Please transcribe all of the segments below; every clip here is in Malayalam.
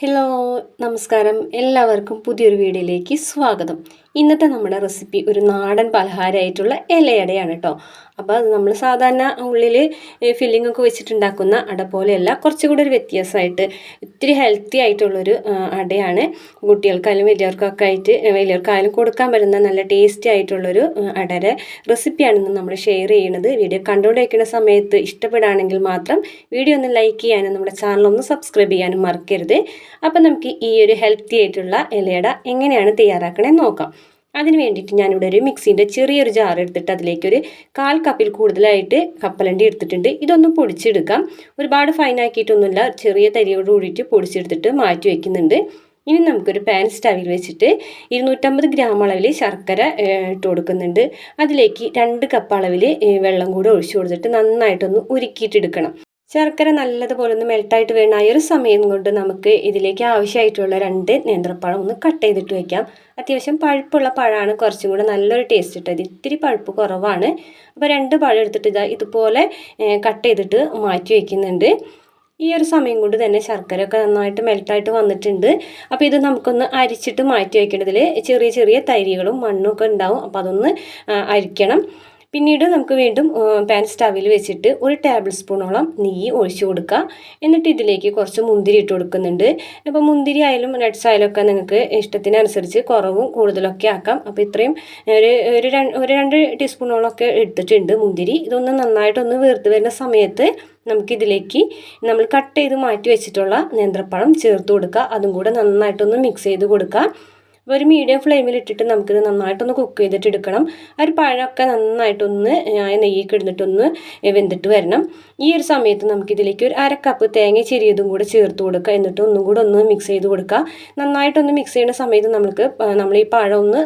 ഹലോ നമസ്കാരം എല്ലാവർക്കും പുതിയൊരു വീഡിയോയിലേക്ക് സ്വാഗതം. ഇന്നത്തെ നമ്മുടെ റെസിപ്പി ഒരു നാടൻ പലഹാരമായിട്ടുള്ള ഇലയടയാണ് കേട്ടോ. അപ്പോൾ അത് നമ്മൾ സാധാരണ ഉള്ളിൽ ഫില്ലിംഗ് ഒക്കെ വെച്ചിട്ടുണ്ടാക്കുന്ന അട പോലെയല്ല, കുറച്ചുകൂടി ഒരു വ്യത്യാസമായിട്ട് ഇത്തിരി ഹെൽത്തി ആയിട്ടുള്ളൊരു അടയാണ്. കുട്ടികൾക്കായാലും വലിയവർക്കായാലും കൊടുക്കാൻ പറ്റുന്ന നല്ല ടേസ്റ്റി ആയിട്ടുള്ളൊരു അടയുടെ റെസിപ്പിയാണ് ഇന്ന് നമ്മൾ ഷെയർ ചെയ്യുന്നത്. വീഡിയോ കണ്ടുകൊണ്ടിരിക്കുന്ന സമയത്ത് ഇഷ്ടപ്പെടുകയാണെങ്കിൽ മാത്രം വീഡിയോ ഒന്ന് ലൈക്ക് ചെയ്യാനും നമ്മുടെ ചാനൽ ഒന്ന് സബ്സ്ക്രൈബ് ചെയ്യാനും മറക്കരുത്. അപ്പം നമുക്ക് ഈ ഒരു ഹെൽത്തി ആയിട്ടുള്ള ഇലയട എങ്ങനെയാണ് തയ്യാറാക്കണേ നോക്കാം. അതിന് വേണ്ടിയിട്ട് ഞാനിവിടെ ഒരു മിക്സിൻ്റെ ചെറിയൊരു ജാർ എടുത്തിട്ട് അതിലേക്കൊരു 1/4 കപ്പിൽ കൂടുതലായിട്ട് കപ്പലണ്ടി എടുത്തിട്ടുണ്ട്. ഇതൊന്ന് പൊടിച്ചെടുക്കാം. ഒരുപാട് ഫൈനാക്കിയിട്ടൊന്നുമില്ല, ചെറിയ തരിയോട് കൂടിയിട്ട് പൊടിച്ചെടുത്തിട്ട് മാറ്റി വയ്ക്കുന്നുണ്ട്. ഇനി നമുക്കൊരു പാൻ സ്റ്റവിൽ വെച്ചിട്ട് 250 ഗ്രാം അളവിൽ ശർക്കര ഇട്ട് കൊടുക്കുന്നുണ്ട്. അതിലേക്ക് 2 കപ്പ് അളവിൽ വെള്ളം കൂടി ഒഴിച്ചു കൊടുത്തിട്ട് നന്നായിട്ടൊന്ന് ഉരുക്കിയിട്ടെടുക്കണം. ശർക്കര നല്ലതുപോലെ ഒന്ന് മെൽട്ടായിട്ട് വേണം. ആ ഒരു സമയം കൊണ്ട് നമുക്ക് ഇതിലേക്ക് ആവശ്യമായിട്ടുള്ള 2 നേന്ത്രപ്പഴം ഒന്ന് കട്ട് ചെയ്തിട്ട് വയ്ക്കാം. അത്യാവശ്യം പഴുപ്പുള്ള പഴമാണ് കുറച്ചും കൂടെ നല്ലൊരു ടേസ്റ്റ് ഇട്ടത്. ഇത്തിരി പഴുപ്പ് കുറവാണ്. അപ്പോൾ 2 പഴം എടുത്തിട്ട് ഇതുപോലെ കട്ട് ചെയ്തിട്ട് മാറ്റി വയ്ക്കുന്നുണ്ട്. ഈ ഒരു സമയം കൊണ്ട് തന്നെ ശർക്കരയൊക്കെ നന്നായിട്ട് മെൽട്ടായിട്ട് വന്നിട്ടുണ്ട്. അപ്പോൾ ഇത് നമുക്കൊന്ന് അരിച്ചിട്ട് മാറ്റി വയ്ക്കേണ്ടതിൽ ചെറിയ ചെറിയ തരികളും മണ്ണും ഒക്കെ ഉണ്ടാവും. അപ്പോൾ അതൊന്ന് അരിക്കണം. പിന്നീട് നമുക്ക് വീണ്ടും പാൻ സ്റ്റവിൽ വെച്ചിട്ട് 1 ടേബിൾ സ്പൂണോളം നെയ്യ് ഒഴിച്ചു കൊടുക്കുക. എന്നിട്ട് ഇതിലേക്ക് കുറച്ച് മുന്തിരി ഇട്ട് കൊടുക്കുന്നുണ്ട്. അപ്പോൾ മുന്തിരി ആയാലും നട്ട്സ് ആയാലും ഒക്കെ നിങ്ങൾക്ക് ഇഷ്ടത്തിനനുസരിച്ച് കുറവും കൂടുതലൊക്കെ ആക്കാം. അപ്പോൾ ഇത്രയും ഒരു 2 ടീസ്പൂണോളമൊക്കെ എടുത്തിട്ടുണ്ട് മുന്തിരി. ഇതൊന്ന് നന്നായിട്ടൊന്ന് വീർത്ത് വരുന്ന സമയത്ത് നമുക്കിതിലേക്ക് നമ്മൾ കട്ട് ചെയ്ത് മാറ്റി വെച്ചിട്ടുള്ള നേന്ത്രപ്പഴം ചേർത്ത് കൊടുക്കുക. അതും കൂടെ നന്നായിട്ടൊന്ന് മിക്സ് ചെയ്ത് കൊടുക്കുക. അപ്പോൾ ഒരു മീഡിയം ഫ്ലെയിമിൽ ഇട്ടിട്ട് നമുക്കിത് നന്നായിട്ടൊന്ന് കുക്ക് ചെയ്തിട്ട് എടുക്കണം. ആ ഒരു പഴമൊക്കെ നന്നായിട്ടൊന്ന് നെയ്യൊക്കെ ഇടുന്നിട്ടൊന്ന് വെന്തിട്ട് വരണം. ഈ ഒരു സമയത്ത് നമുക്കിതിലേക്ക് ഒരു 1/2 കപ്പ് തേങ്ങ ചിരിയതും കൂടെ ചേർത്ത് കൊടുക്കുക. എന്നിട്ട് ഒന്നും കൂടെ ഒന്ന് മിക്സ് ചെയ്ത് കൊടുക്കുക. നന്നായിട്ടൊന്ന് മിക്സ് ചെയ്യുന്ന സമയത്ത് നമ്മൾ ഈ പഴം ഒന്ന്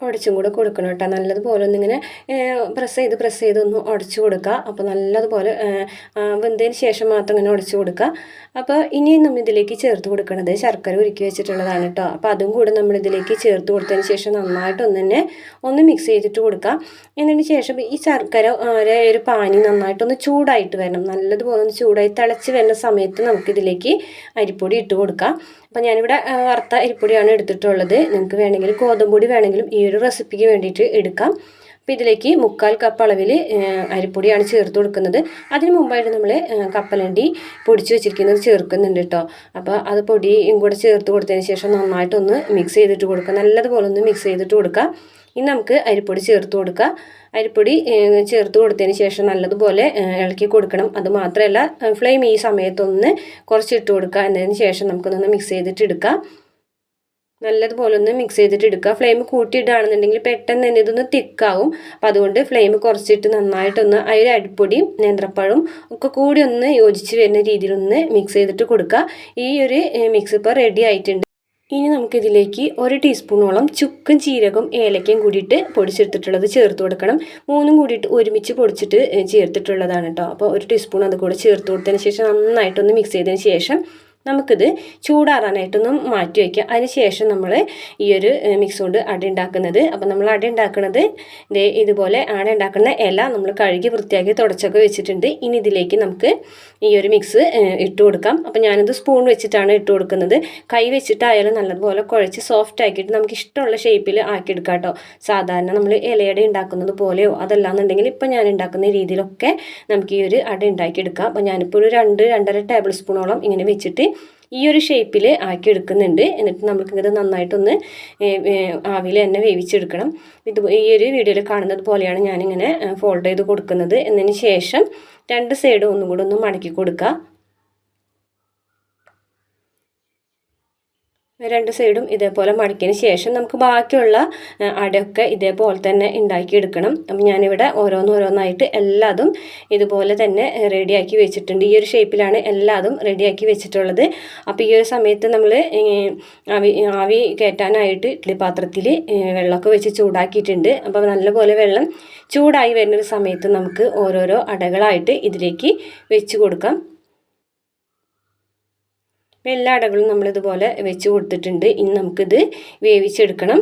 ഉടച്ചും കൂടെ കൊടുക്കണം കേട്ടോ. നല്ലതുപോലെ ഒന്നിങ്ങനെ പ്രസ് ചെയ്ത് ഒന്ന് ഉടച്ചു കൊടുക്കുക. അപ്പോൾ നല്ലതുപോലെ വെന്തതിന് ശേഷം മാത്രം ഇങ്ങനെ ഉടച്ചു കൊടുക്കുക. അപ്പോൾ ഇനിയും നമ്മൾ ഇതിലേക്ക് ചേർത്ത് കൊടുക്കുന്നത് ശർക്കര ഉരുക്കി വെച്ചിട്ടുള്ളതാണ് കേട്ടോ. അപ്പോൾ അതും കൂടെ നമ്മൾ ഇതിലേക്ക് ചേർത്ത് കൊടുത്തതിന് ശേഷം നന്നായിട്ടൊന്ന് മിക്സ് ചെയ്തിട്ട് കൊടുക്കുക. എന്നതിന് ശേഷം ഈ ശർക്കര ഒരു പാനി നന്നായിട്ടൊന്ന് ചൂടായിട്ട് വരണം. നല്ലതുപോലെ ഒന്ന് ചൂടായി തിളച്ച് വരുന്ന സമയത്ത് നമുക്കിതിലേക്ക് അരിപ്പൊടി ഇട്ട് കൊടുക്കാം. അപ്പോൾ ഞാനിവിടെ വറുത്ത അരിപ്പൊടിയാണ് എടുത്തിട്ടുള്ളത്. നിങ്ങൾക്ക് വേണമെങ്കിൽ ഗോതമ്പൊടി വേണമെങ്കിലും ഈ ഒരു റെസിപ്പിക്ക് വേണ്ടിയിട്ട് എടുക്കാം. അപ്പോൾ ഇതിലേക്ക് 1/4 കപ്പ് അളവിൽ അരിപ്പൊടിയാണ് ചേർത്ത് കൊടുക്കുന്നത്. അതിന് മുമ്പായിട്ട് നമ്മൾ കപ്പലണ്ടി പൊടിച്ച് വെച്ചിരിക്കുന്നത് ചേർക്കുന്നുണ്ട് കേട്ടോ. അപ്പോൾ അത് പൊടിയും കൂടെ ചേർത്ത് കൊടുത്തതിന് ശേഷം നന്നായിട്ടൊന്ന് മിക്സ് ചെയ്തിട്ട് കൊടുക്കുക. നല്ലതുപോലെ ഒന്ന് മിക്സ് ചെയ്തിട്ട് കൊടുക്കുക. ഇനി നമുക്ക് അരിപ്പൊടി ചേർത്ത് കൊടുക്കുക. അരിപ്പൊടി ചേർത്ത് കൊടുത്തതിന് ശേഷം നല്ലതുപോലെ ഇളക്കി കൊടുക്കണം. അത് മാത്രമല്ല ഫ്ലെയിം ഈ സമയത്തൊന്ന് കുറച്ചിട്ട് കൊടുക്കുക. എന്നതിന് ശേഷം നമുക്കൊന്ന് മിക്സ് ചെയ്തിട്ട് എടുക്കാം. നല്ലതുപോലെ ഒന്ന് മിക്സ് ചെയ്തിട്ട് എടുക്കുക. ഫ്ലെയിം കൂട്ടിയിടുകയാണെന്നുണ്ടെങ്കിൽ പെട്ടെന്ന് തന്നെ ഇതൊന്ന് തിക്കാവും. അപ്പോൾ അതുകൊണ്ട് ഫ്ലെയിം കുറച്ചിട്ട് നന്നായിട്ടൊന്ന് ആ ഒരു അരിപ്പൊടിയും നേന്ത്രപ്പഴവും ഒക്കെ കൂടി ഒന്ന് യോജിച്ച് വരുന്ന രീതിയിലൊന്ന് മിക്സ് ചെയ്തിട്ട് കൊടുക്കുക. ഈ ഒരു മിക്സ് ഇപ്പോൾ റെഡി ആയിട്ടുണ്ട്. ഇനി നമുക്കിതിലേക്ക് 1 ടീസ്പൂണോളം ചുക്കും ജീരകവും ഏലക്കയും കൂടിയിട്ട് പൊടിച്ചെടുത്തിട്ടുള്ളത് ചേർത്ത് കൊടുക്കണം. 3ഉം കൂടിയിട്ട് ഒരുമിച്ച് പൊടിച്ചിട്ട് ചേർത്തിട്ടുള്ളതാണ് കേട്ടോ. അപ്പോൾ 1 ടീസ്പൂൺ അത് കൂടെ ചേർത്ത് കൊടുത്തതിന് ശേഷം നന്നായിട്ടൊന്ന് മിക്സ് ചെയ്തതിന് ശേഷം നമുക്കിത് ചൂടാറാനായിട്ടൊന്ന് മാറ്റി വയ്ക്കുക. അതിന് ശേഷം നമ്മൾ ഈ ഒരു മിക്സ് കൊണ്ട് അട ഉണ്ടാക്കുന്നത്. അപ്പോൾ നമ്മൾ അട ഉണ്ടാക്കുന്നത് ഇതുപോലെ അട ഉണ്ടാക്കുന്ന ഇല നമ്മൾ കഴുകി വൃത്തിയാക്കി തുടച്ചൊക്കെ വെച്ചിട്ടുണ്ട്. ഇനി ഇതിലേക്ക് നമുക്ക് ഈ ഒരു മിക്സ് ഇട്ട് കൊടുക്കാം. അപ്പോൾ ഞാനിത് സ്പൂൺ വെച്ചിട്ടാണ് ഇട്ട് കൊടുക്കുന്നത്. കൈ വെച്ചിട്ടായാലും നല്ലതുപോലെ കുഴച്ച് സോഫ്റ്റ് ആക്കിയിട്ട് നമുക്ക് ഇഷ്ടമുള്ള ഷേപ്പിൽ ആക്കിയെടുക്കാം കേട്ടോ. സാധാരണ നമ്മൾ ഇലയട ഉണ്ടാക്കുന്നത് പോലെയോ അതല്ലാന്നുണ്ടെങ്കിൽ ഇപ്പോൾ ഞാൻ ഉണ്ടാക്കുന്ന രീതിയിലൊക്കെ നമുക്ക് ഈ ഒരു അട ഉണ്ടാക്കിയെടുക്കാം. അപ്പോൾ ഞാനിപ്പോൾ ഒരു 2-2.5 ടേബിൾ സ്പൂണോളം ഇങ്ങനെ വെച്ചിട്ട് ഈ ഒരു ഷേപ്പിൽ ആക്കി എടുക്കുന്നുണ്ട്. എന്നിട്ട് നമുക്കിത് നന്നായിട്ടൊന്ന് ആവിയിൽ തന്നെ വേവിച്ചെടുക്കണം. ഈ ഒരു വീഡിയോയിൽ കാണുന്നത് പോലെയാണ് ഞാനിങ്ങനെ ഫോൾഡ് ചെയ്ത് കൊടുക്കുന്നത്. എന്നതിന് ശേഷം 2 സൈഡും ഒന്നും കൂടെ ഒന്ന് മടക്കി കൊടുക്കുക. 2 സൈഡും ഇതേപോലെ മടക്കിയതിന് ശേഷം നമുക്ക് ബാക്കിയുള്ള അടയൊക്കെ ഇതേപോലെ തന്നെ ഉണ്ടാക്കിയെടുക്കണം. അപ്പം ഞാനിവിടെ ഓരോന്നായിട്ട് എല്ലാതും ഇതുപോലെ തന്നെ റെഡിയാക്കി വെച്ചിട്ടുണ്ട്. ഈ ഒരു ഷേപ്പിലാണ് എല്ലാതും റെഡിയാക്കി വെച്ചിട്ടുള്ളത്. അപ്പോൾ ഈ ഒരു സമയത്ത് നമ്മൾ ആവി കയറ്റാനായിട്ട് ഇഡ്ഡലി പാത്രത്തിൽ വെള്ളമൊക്കെ വെച്ച് ചൂടാക്കിയിട്ടുണ്ട്. അപ്പോൾ നല്ലപോലെ വെള്ളം ചൂടായി വരുന്നൊരു സമയത്ത് നമുക്ക് ഓരോരോ അടകളായിട്ട് ഇതിലേക്ക് വെച്ച് കൊടുക്കാം. എല്ലാ അടകളും നമ്മളിതുപോലെ വെച്ച് കൊടുത്തിട്ടുണ്ട്. ഇനി നമുക്കിത് വേവിച്ചെടുക്കണം.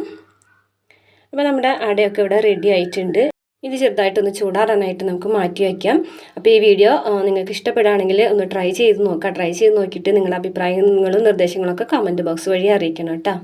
അപ്പോൾ നമ്മുടെ അടയൊക്കെ ഇവിടെ റെഡി ആയിട്ടുണ്ട്. ഇത് ചെറുതായിട്ടൊന്ന് ചൂടാറാനായിട്ട് നമുക്ക് മാറ്റി വയ്ക്കാം. അപ്പോൾ ഈ വീഡിയോ നിങ്ങൾക്ക് ഇഷ്ടപ്പെടുകയാണെങ്കിൽ ഒന്ന് ട്രൈ ചെയ്ത് നോക്കുക. ട്രൈ ചെയ്ത് നോക്കിയിട്ട് നിങ്ങളുടെ അഭിപ്രായങ്ങളും നിർദ്ദേശങ്ങളൊക്കെ കമൻറ്റ് ബോക്സ് വഴി അറിയിക്കണം കേട്ടോ.